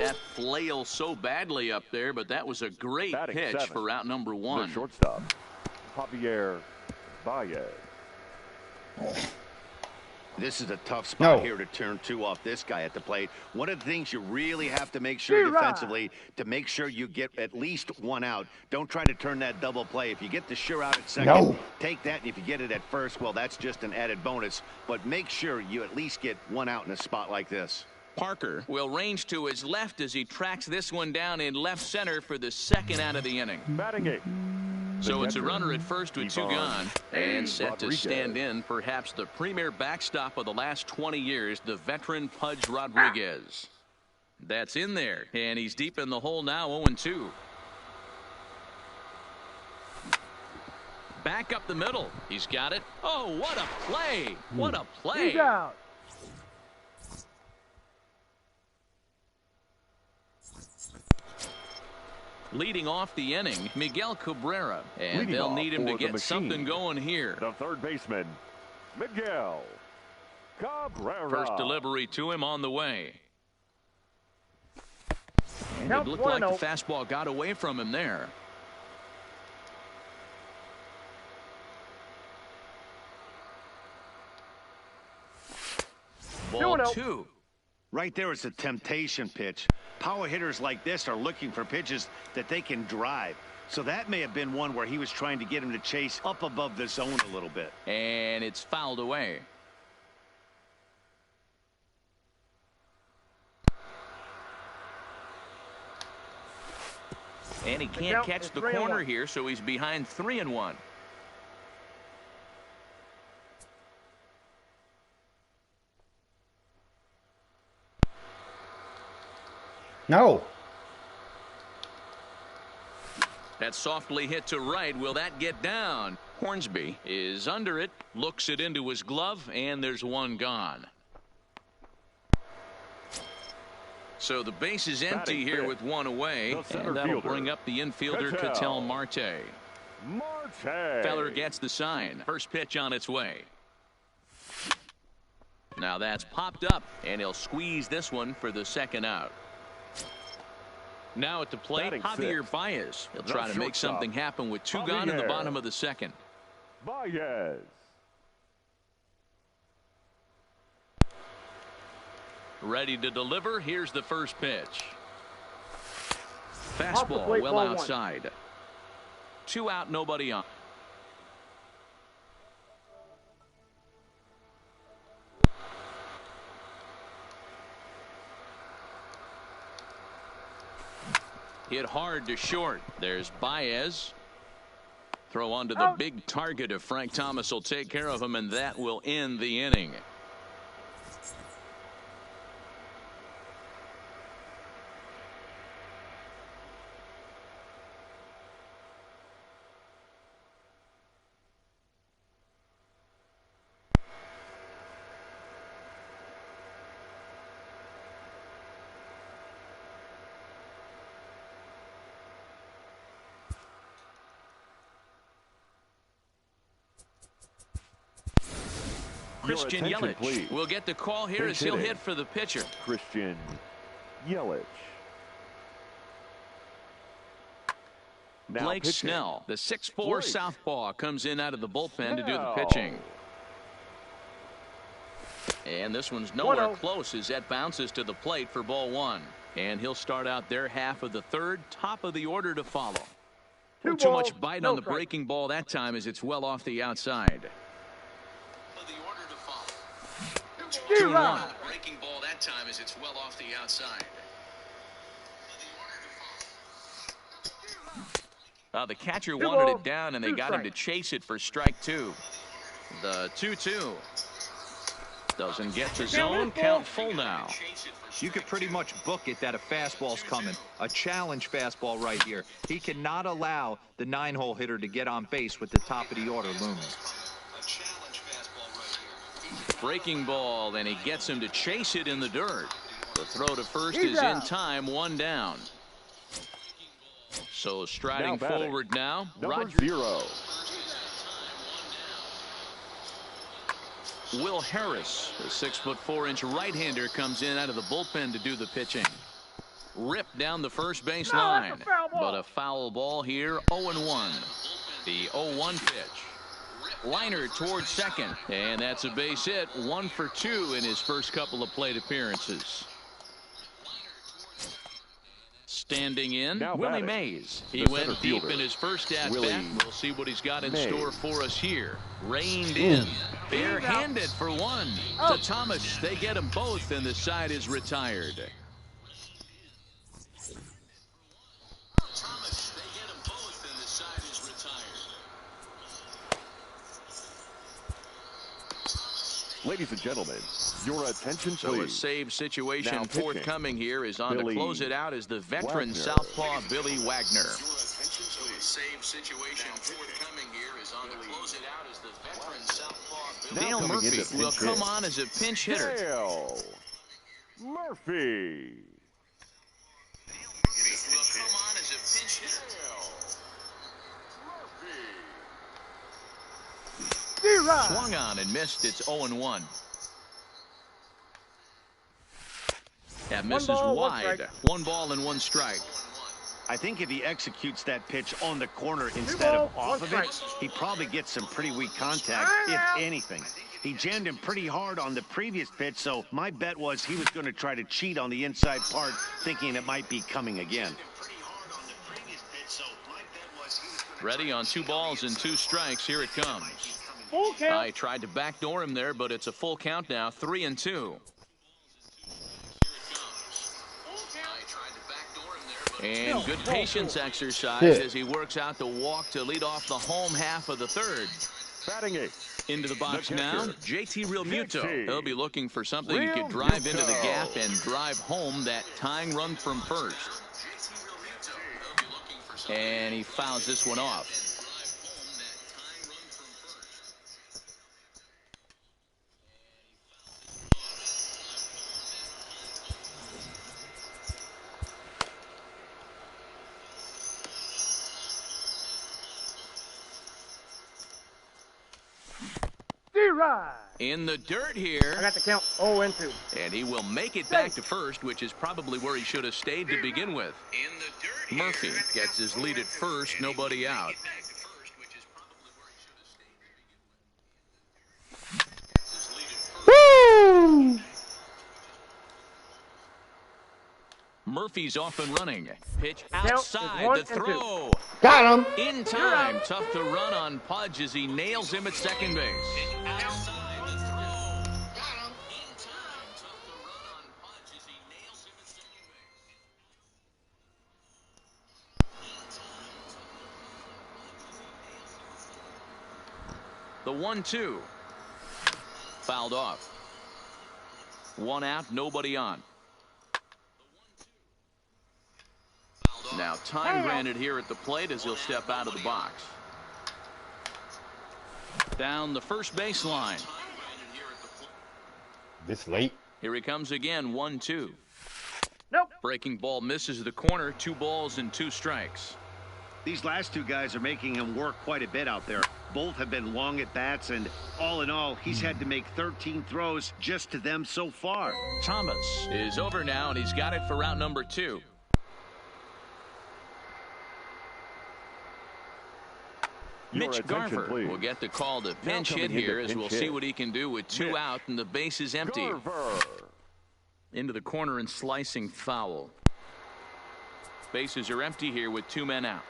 That flail so badly up there, but that was a great pitch 7, for out number 1. The shortstop, Javier Baez. This is a tough spot here to turn 2 off this guy at the plate. One of the things you really have to make sure defensively to make sure you get at least 1 out. Don't try to turn that double play. If you get the sure out at second, take that, and if you get it at first, well, that's just an added bonus. But make sure you at least get 1 out in a spot like this. Parker will range to his left as he tracks this one down in left center for the second out of the inning. Batting 8. So it's a runner at first with 2 gone and set to stand in perhaps the premier backstop of the last 20 years, the veteran Pudge Rodriguez. That's in there, and he's deep in the hole now, 0-2. Back up the middle. He's got it. Oh, what a play. What a play. He's out. Leading off the inning, Miguel Cabrera, and they'll need him to get something going here. The third baseman, Miguel Cabrera. First delivery to him on the way. And it looked like the fastball got away from him there. Ball 2. Right there is a temptation pitch. Power hitters like this are looking for pitches that they can drive. So that may have been one where he was trying to get him to chase up above the zone a little bit. And it's fouled away. And he can't catch the corner here, so he's behind 3-1. No. That softly hit to right. Will that get down? Hornsby is under it, looks it into his glove, and there's 1 gone. So the base is empty here with 1 away, and that'll bring up the infielder Ketel Marte. Feller gets the sign. First pitch on its way. Now that's popped up, and he'll squeeze this one for the second out. Now at the plate, Javier Baez. He'll try to make something happen with 2 gone in the bottom of the second. Baez. Ready to deliver. Here's the first pitch. Fastball well outside. 2 out, nobody on. Hit hard to short. There's Baez. Throw onto the big target if Frank Thomas will take care of him, and that will end the inning. Christian Yelich will get the call here as he'll hit for the pitcher. Christian Yelich. Blake Snell, the 6'4" southpaw, comes in out of the bullpen to do the pitching. And this one's nowhere close as that bounces to the plate for ball 1. And he'll start out their half of the third, top of the order to follow. Too much bite on the breaking ball that time as it's well off the outside. 2-1. Breaking ball that time as it's well off the outside. The catcher wanted it down, and they got him to chase it for strike 2. The 2-2. Doesn't get to zone. Count full now. You could pretty much book it that a fastball's coming. A challenge fastball right here. He cannot allow the 9-hole hitter to get on base with the top of the order looming. Breaking ball, and he gets him to chase it in the dirt. The throw to first is in time, 1 down. So striding forward now, Roger. Will Harris, the 6'4" right-hander, comes in out of the bullpen to do the pitching. ripped down the first base line. But a foul ball here, 0-1. The 0-1 pitch. Liner towards second. And that's a base hit, 1 for 2 in his first couple of plate appearances. Standing in, Now Willie batting, Mays. He the went center deep fielder, in his first at-bat. Willie We'll see what he's got in Mays. store for us here. Reined in. Bare-handed for one. To Thomas. They get them both, and the side is retired. Ladies and gentlemen, your attention, So please. a save situation Now pitching, forthcoming here is on Billy to close it out is the veteran Wagner. southpaw Billy Wagner. So a save situation forthcoming here is on to close it out is the veteran southpaw Billy. Dale coming Murphy into will pinch come hit. on as a pinch hitter. Dale Murphy. Will come on as a pinch hitter. Swung on and missed. It's 0-1. That misses wide. 1 ball and 1 strike. I think if he executes that pitch on the corner instead of off of it, he probably gets some pretty weak contact, if anything. He jammed him pretty hard on the previous pitch, so my bet was he was going to try to cheat on the inside part, thinking it might be coming again. Ready on 2 balls and 2 strikes. Here it comes. I tried to backdoor him there, but it's a full count now. 3-2. And good patience exercise as he works out the walk to lead off the home half of the third. Batting 8th. Into the box The now, catcher, JT Realmuto. JT He'll be looking for something he could drive into the gap and drive home that tying run from first. And he fouls this one off. In the dirt here. I got the count 0-2. And he will make it back to first, which is probably where he should have stayed to begin with. Murphy gets his lead at first, nobody out. Woo! Murphy's off and running. Pitch outside the throw. Got him. In time. Tough to run on Pudge as he nails him at second base. The 1-2. Fouled off. 1 out, nobody on. Now time granted here at the plate as he'll step out of the box. Down the first baseline. This late. Here he comes again, 1-2. Nope. Breaking ball misses the corner, 2 balls and 2 strikes. These last 2 guys are making him work quite a bit out there. Both have been long at bats, and all in all, he's had to make 13 throws just to them so far. Thomas is over now, and he's got it for route number 2. Mitch Garver will get the call to pinch hit here as we'll see what he can do with 2 out and the base is empty. Garver. Into the corner and slicing foul. Bases are empty here with 2 men out.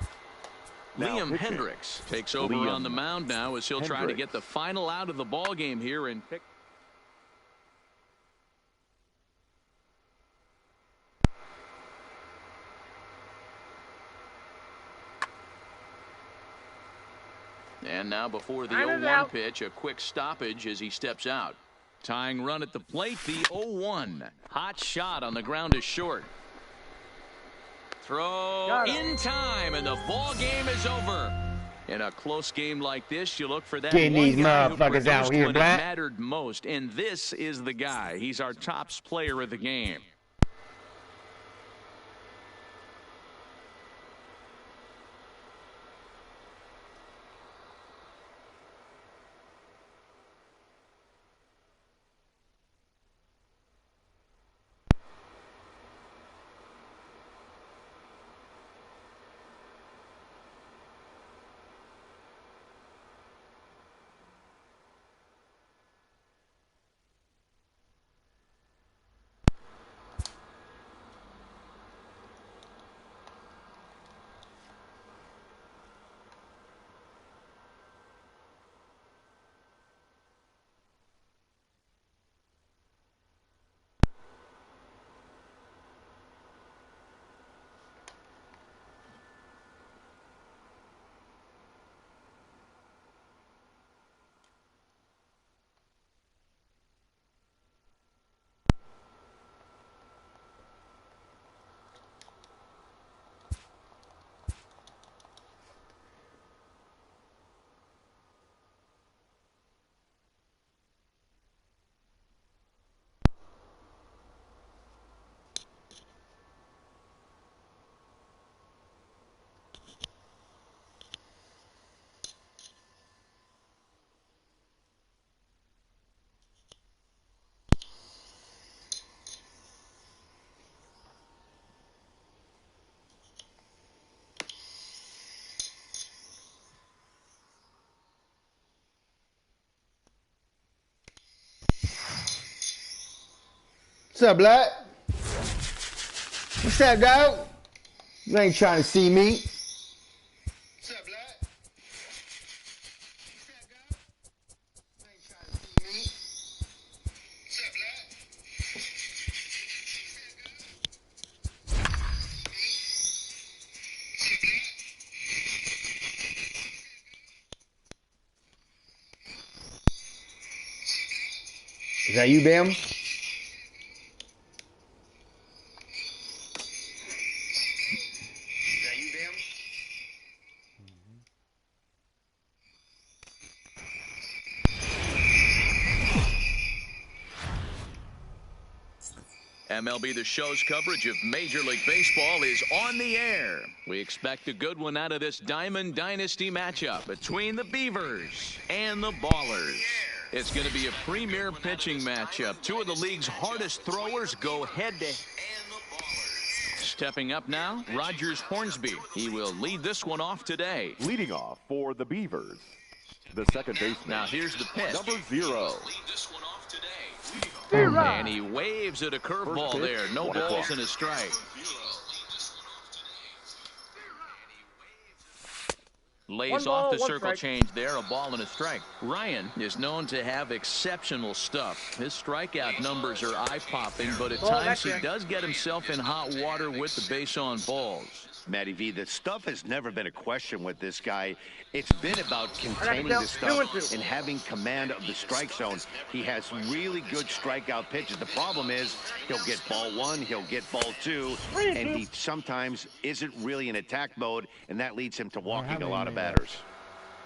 Now Liam pitching. Hendricks takes over Liam on the mound now as he'll try to get the final out of the ball game here and pick. And now before the 0-1 pitch, a quick stoppage as he steps out. Tying run at the plate, the 0-1. Hot shot on the ground is short. Throw in time, and the ball game is over. In a close game like this, you look for that Getting one these guy who motherfuckers out produced here, when it Black. mattered most, and this is the guy. He's our top player of the game. What's up, blood? What's up, dog? You ain't trying to see me. What's up, blood? Is that you, Bam? MLB The Show's coverage of Major League Baseball is on the air. We expect a good one out of this Diamond Dynasty matchup between the Beavers and the Ballers. It's going to be a premier pitching matchup. Two of the league's hardest throwers go head-to-head. Stepping up now, Rogers Hornsby. He will lead this one off today. Leading off for the Beavers, the second baseman. Now here's the pitch. Number 0. And he waves at a curveball there. No balls and a strike. Lays off the circle change there, a ball and a strike. Ryan is known to have exceptional stuff. His strikeout numbers are eye-popping, but at times he does get himself in hot water with the base on balls. Matty V, the stuff has never been a question with this guy. It's been about containing the stuff and having command of the strike zone. He has really good strikeout pitches. The problem is he'll get ball 1, he'll get ball 2, and he sometimes isn't really in attack mode, and that leads him to walking a lot of batters.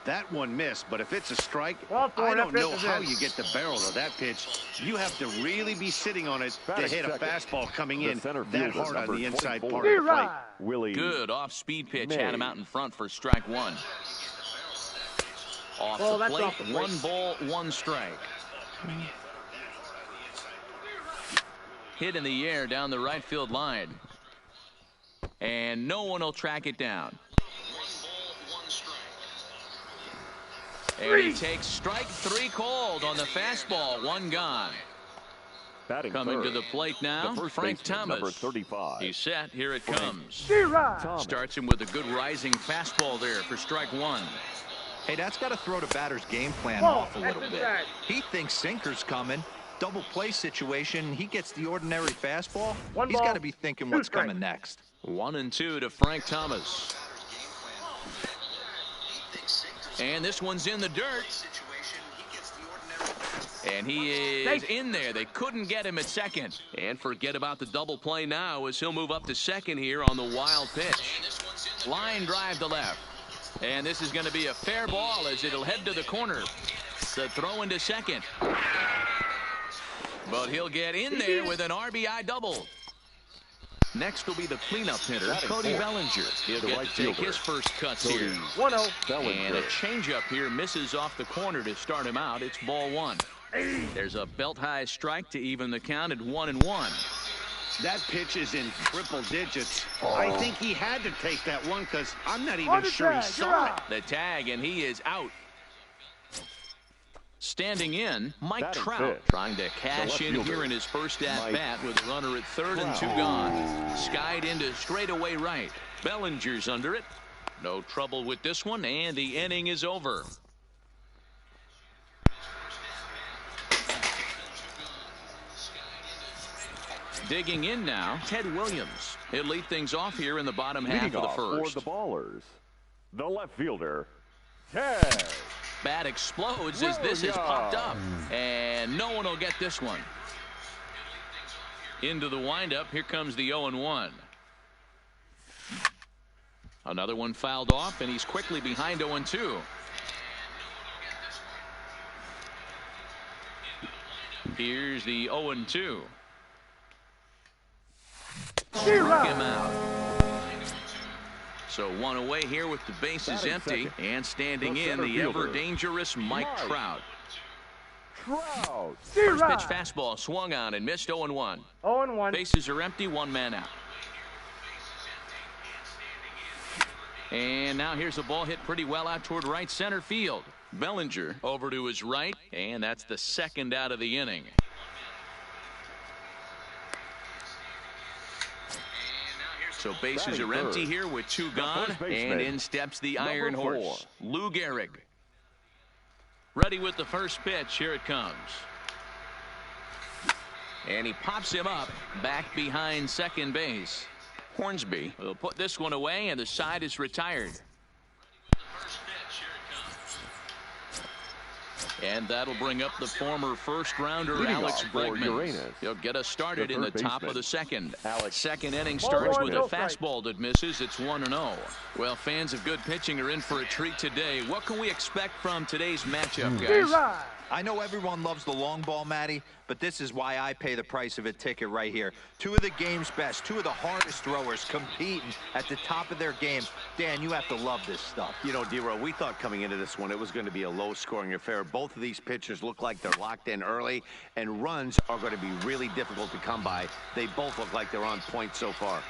That one missed, but if it's a strike, I don't know how you get the barrel of that pitch. You have to really be sitting on it to hit a fastball coming in that hard on the inside part of the plate. Good off-speed pitch had him out in front for strike 1. Off the plate, 1 ball, 1 strike. Hit in the air down the right field line. And no one will track it down. And he takes strike 3 called on the fastball. 1 gone. Batting coming third, to the plate now, Frank Thomas. Number 35. He's set. Here it comes. Starts him with a good rising fastball there for strike 1. Hey, that's got to throw the batter's game plan off a little bit. He thinks sinker's coming. Double play situation. He gets the ordinary fastball. He's got to be thinking what's coming next. 1-2 to Frank Thomas. And this one's in the dirt. And he is in there. They couldn't get him at second. And forget about the double play now as he'll move up to second here on the wild pitch. Line drive to left. And this is going to be a fair ball as it'll head to the corner. The throw into second. But he'll get in there with an RBI double. Next will be the cleanup hitter, Cody Bellinger. He'll get to take his first cuts here. 1-0. And a changeup here misses off the corner to start him out. It's ball 1. There's a belt-high strike to even the count at 1-1. That pitch is in triple digits. I think he had to take that one because I'm not even sure he saw it. The tag, and he is out. Standing in, Mike Trout trying to cash in here in his first at-bat with a runner at third and 2 gone. Skied into straightaway right. Bellinger's under it. No trouble with this one, and the inning is over. Digging in now, Ted Williams. He'll lead things off here in the bottom half of the first. For the Ballers, the left fielder, Ted. Bat explodes as this is popped up, and no one will get this one. Into the windup, here comes the 0-1. Another one fouled off, and he's quickly behind 0-2. Here's the 0-2. Struck him out. So 1 away here with the bases empty, and standing in the ever-dangerous Mike Trout. First pitch fastball swung on and missed. 0-1. 0-1. Bases are empty, 1 man out. And now here's a ball hit pretty well out toward right center field. Bellinger over to his right, and that's the second out of the inning. So bases are empty here with 2 gone, and in steps the Iron Horse, Lou Gehrig. Ready with the first pitch. Here it comes. And he pops him up back behind second base. Hornsby will put this one away, and the side is retired. And that'll bring up the former first-rounder Alex Bregman. He'll get us started in the top of the second. Second inning starts with a fastball that misses. It's 1-0. Well, fans of good pitching are in for a treat today. What can we expect from today's matchup, guys? I know everyone loves the long ball, Matty, but this is why I pay the price of a ticket right here. 2 of the game's best, 2 of the hardest throwers competing at the top of their game. Dan, you have to love this stuff. You know, D-Row, we thought coming into this one it was going to be a low-scoring affair. Both of these pitchers look like they're locked in early, and runs are going to be really difficult to come by. They both look like they're on point so far.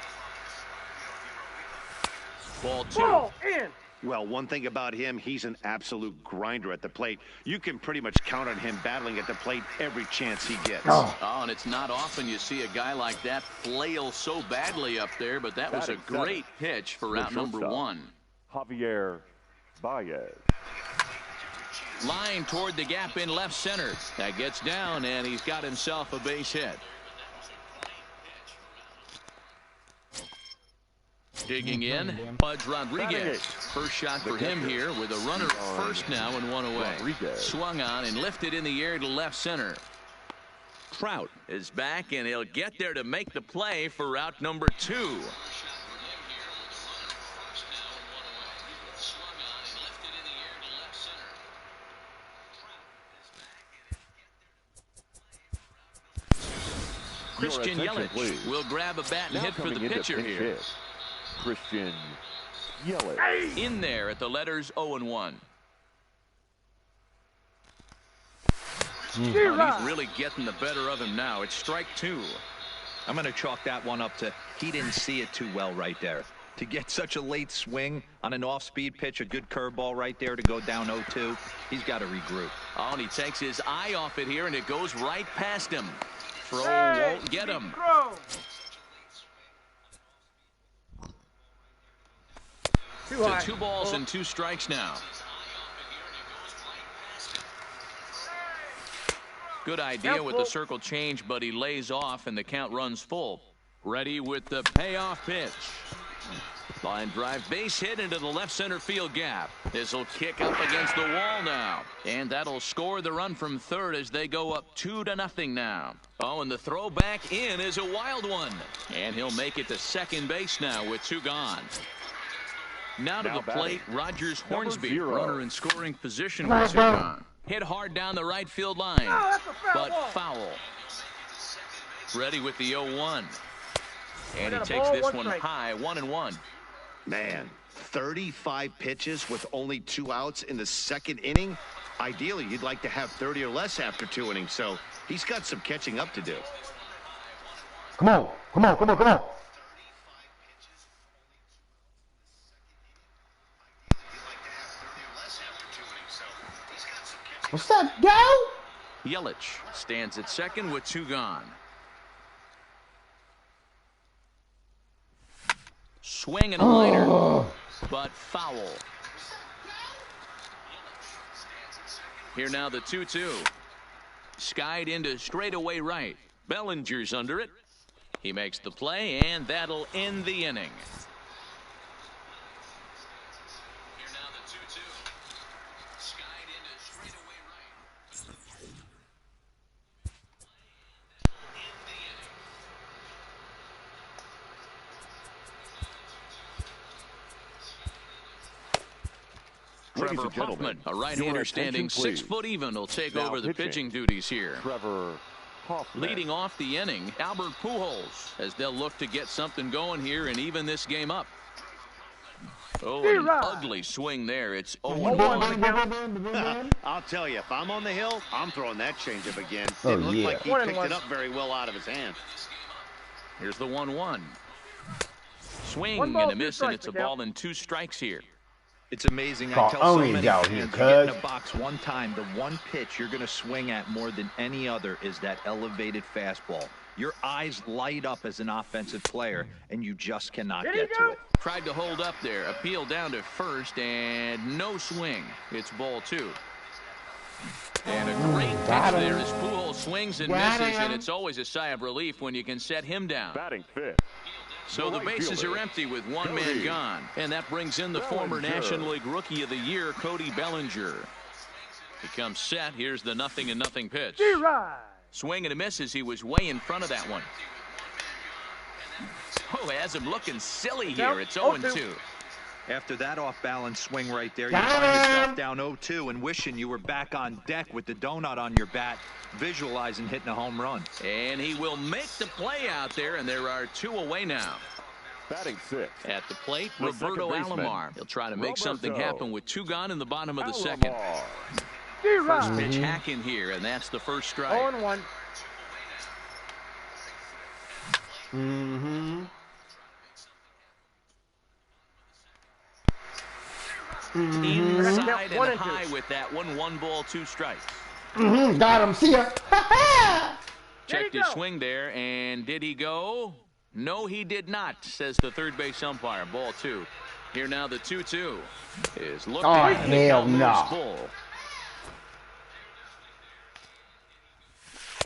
Ball 2. Ball in. Well, one thing about him, he's an absolute grinder at the plate. You can pretty much count on him battling at the plate every chance he gets. Oh, and it's not often you see a guy like that flail so badly up there, but that was a great pitch for route number 1. Javier Baez. Line toward the gap in left center. That gets down, and he's got himself a base hit. Digging in, Pudge Rodriguez. First shot for him here with a runner at first now and 1 away. Swung on and lifted in the air to left center. Trout is back, and he'll get there to make the play for route number 2. Christian Yelich will grab a bat and hit for the pitcher here. Christian Yelich. In there at the letters 0-1. He's really getting the better of him now. It's strike 2. I'm going to chalk that one up to he didn't see it too well right there. To get such a late swing on an off-speed pitch, a good curveball right there to go down 0-2, he's got to regroup. Oh, and he takes his eye off it here, and it goes right past him. Throw won't get him. To 2 balls and 2 strikes now. Good idea with the circle change, but he lays off, and the count runs full. Ready with the payoff pitch. Line drive base hit into the left center field gap. This will kick up against the wall now. And that'll score the run from third as they go up 2-0 now. Oh, and the throw back in is a wild one. And he'll make it to second base now with 2 gone. Now to the plate, Rogers Hornsby, runner in scoring position with 2 gone. Hit hard down the right field line, but foul. Ready with the 0-1. And he takes this one high, 1-1. Man, 35 pitches with only 2 outs in the second inning. Ideally, you'd like to have 30 or less after 2 innings, so he's got some catching up to do. Come on, come on, come on, come on. What's up, go? Yelich stands at second with 2 gone. Swing and a liner, but foul. Here now the 2-2. Skied into straightaway right. Bellinger's under it. He makes the play, and that'll end the inning. Here now the 2-2. Skied into straightaway right. Trevor Hoffman, a right-hander standing 6 foot even, will take over the pitching duties here. Trevor Hoffman. Leading off the inning, Albert Pujols, as they'll look to get something going here and even this game up. Oh, an ugly swing there. It's 0-1. I'll tell you, if I'm on the hill, I'm throwing that changeup again. It looked like he picked it up very well out of his hand. Here's the 1-1. Swing and a miss, and it's a ball and 2 strikes here. It's amazing. I tell so many out fans, here, you get in cuz. a box one time, the one pitch you're going to swing at more than any other is that elevated fastball. Your eyes light up as an offensive player, and you just cannot get to it. Tried to hold up there. Appeal down to first, and no swing. It's ball 2. And a great pitch there as Pujols swings and misses, and it's always a sigh of relief when you can set him down. Batting fifth. So the bases are empty with one man gone. And that brings in the former National League Rookie of the Year, Cody Bellinger. He comes set. Here's the 0-0 pitch. Swing and a miss as he was way in front of that one. Oh, has him looking silly here. It's 0-2. After that off-balance swing right there, you find yourself down 0-2 and wishing you were back on deck with the donut on your bat, visualizing hitting a home run. And he will make the play out there, and there are 2 away now. Batting sixth. At the plate, The Roberto second baseman, Alomar. He'll try to make something Roberto happen with 2 gone in the bottom of the second. Alomar. First pitch hack in here, and that's the first strike. 0-1. Inside and high with that one. 1 ball, 2 strikes. Got him. See ya. Checked his swing there, and did he go? No, he did not, says the third base umpire. Ball 2. Here now the 2-2 is looking. Oh, hell no. Full.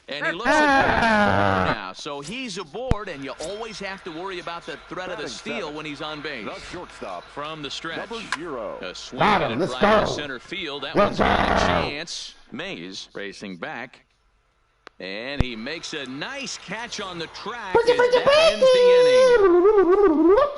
And he looks at now, so he's aboard, and you always have to worry about the threat of the steal when he's on base. The shortstop. From the stretch. Number 0. A swing Got and him. a Let's drive go. to center field. That one's got a chance. Mays racing back. And he makes a nice catch on the track. And that ends the inning.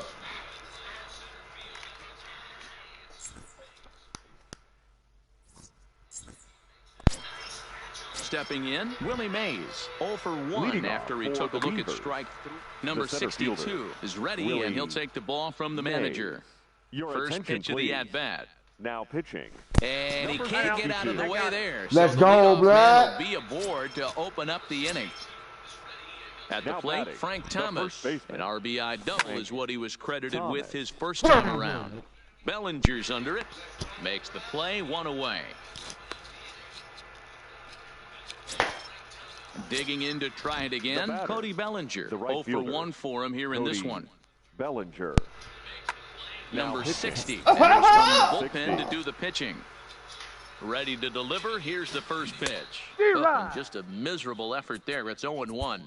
Stepping in, Willie Mays, 0 for 1 Leading after he off took a for look the at Beavers. strike 3. Number center 62 fielder, is ready, Willie and he'll take the ball from the Mays. manager. Your First attention, pitch of the please. at-bat. Now pitching. And he Number can't get out of the 62. way there. Let's so go, the leadoff blood. man will be aboard to open up the inning. At the Now plate, batting, Frank the Thomas. first baseman. An RBI double Frank is what he was credited Thomas. with his first time around. Bellinger's under it. Makes the play, 1 away. Digging in to try it again, batter, Cody Bellinger. the right 0 for fielder, 1 for him here in this Cody one. Bellinger. Now Number pitching. 60. And he's from the bullpen to do the pitching. Ready to deliver. Here's the first pitch. Oh, and just a miserable effort there. It's 0-1.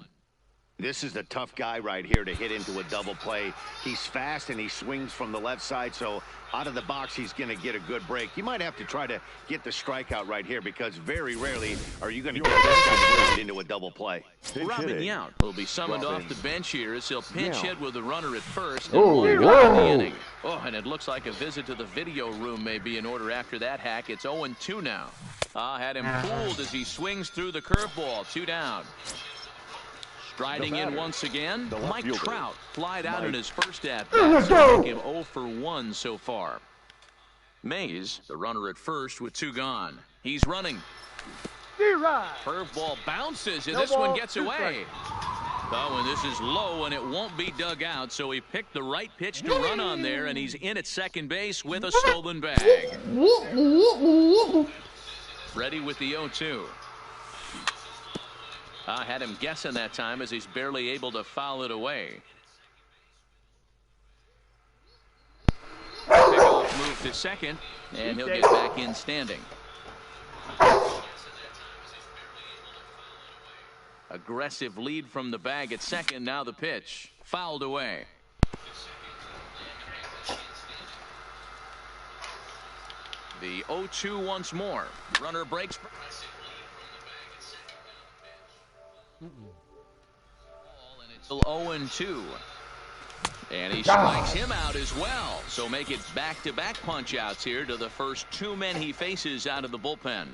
This is the tough guy right here to hit into a double play. He's fast and he swings from the left side, so out of the box he's going to get a good break. You might have to try to get the strikeout right here because very rarely are you going to get this guy to hit into a double play. Robin hitting. Yount will be summoned Robin off the bench here as he'll pinch Yount. hit with a runner at first. Oh, And whoa. the inning. Oh, and it looks like a visit to the video room may be in order after that hack. It's 0-2 now. Had him fooled as he swings through the curveball. 2 down. Striding in once again, the left Mike fielder, Trout flied out in Mike. his first at-bat, Let's so go. make him 0 for 1 so far. Mays, the runner at first with 2 gone. He's running. Curveball bounces, and No this ball, one gets 2 away. Oh, and this is low, and it won't be dug out, so he picked the right pitch to run on there, and he's in at second base with a stolen bag. Ready with the 0-2. I had him guessing that time as he's barely able to foul it away. Pickoff move to second, and he'll get back in standing. Aggressive lead from the bag at second. Now the pitch. Fouled away. The 0-2 once more. Runner breaks. And it's 0-2. And he strikes him out as well. So make it back-to-back punch-outs here to the first 2 men he faces out of the bullpen.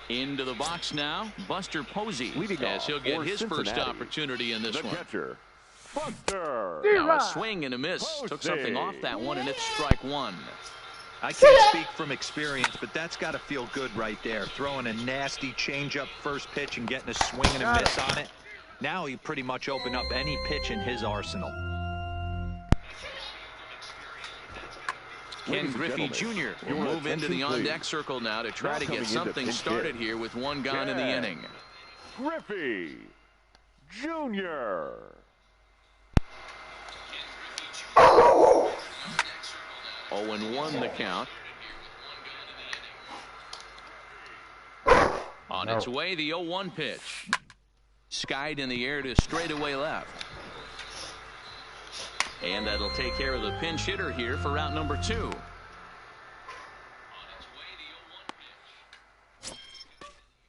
Into the box now, Buster Posey, Leading as off he'll get for his first Cincinnati, opportunity in this The one. catcher, Buster. Now a swing and a miss. Took something off that one, and it's strike 1. I can't speak from experience, but that's got to feel good right there. Throwing a nasty changeup first pitch and getting a swing and a miss on it. Now he pretty much opened up any pitch in his arsenal. Ken Griffey Jr. will move into the on-deck circle now to try to get something started here with one gone in the inning. Griffey Jr. 0-1 the count. On its way, the 0-1 pitch. Skied in the air to straightaway left. And that'll take care of the pinch hitter here for route number 2.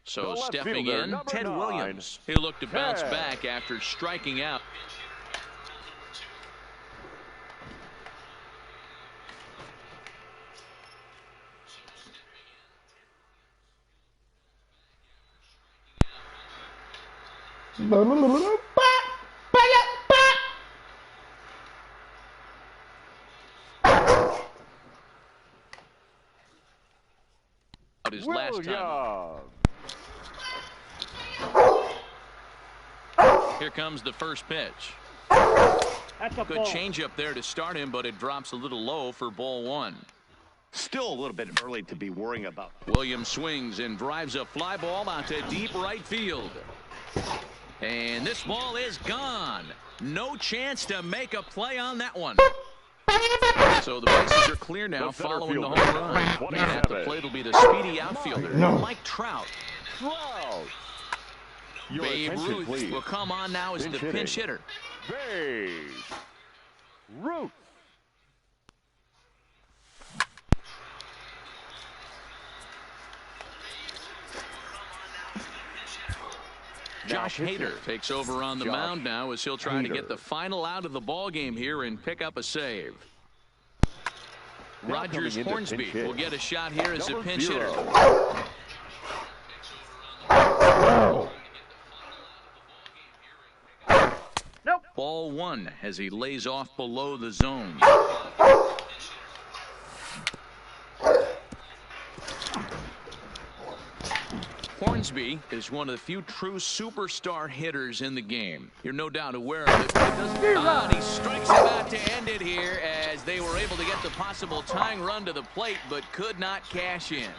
So stepping in, Ted Williams. He'll look to bounce back after striking out. His last time. Here comes the first pitch. That's a Good ball. changeup there to start him, but it drops a little low for ball 1. Still a little bit early to be worrying about. Williams swings and drives a fly ball out to deep right field. And this ball is gone. No chance to make a play on that one. So the bases are clear now following the home run. And at the plate will be the speedy outfielder, Mike Trout. Babe Ruth will come on now as the pinch hitter. Babe Ruth. Josh Hader takes over on the mound now as he'll try to get the final out of the ball game here and pick up a save. Rogers Hornsby will get a shot here as a pinch hitter. Nope. Ball 1 as he lays off below the zone. Hornsby is one of the few true superstar hitters in the game. You're no doubt aware of it. But he strikes him out to end it here as they were able to get the possible tying run to the plate, but could not cash in.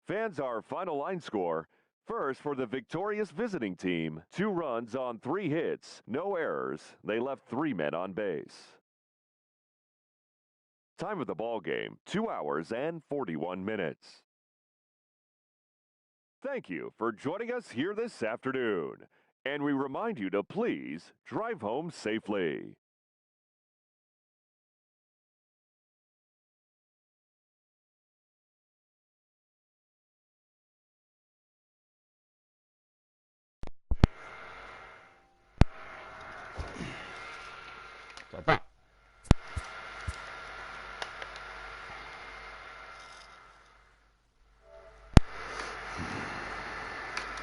Fans, our final line score. First, for the victorious visiting team, 2 runs on 3 hits, no errors. They left 3 men on base. Time of the ball game, 2 hours and 41 minutes. Thank you for joining us here this afternoon. And we remind you to please drive home safely.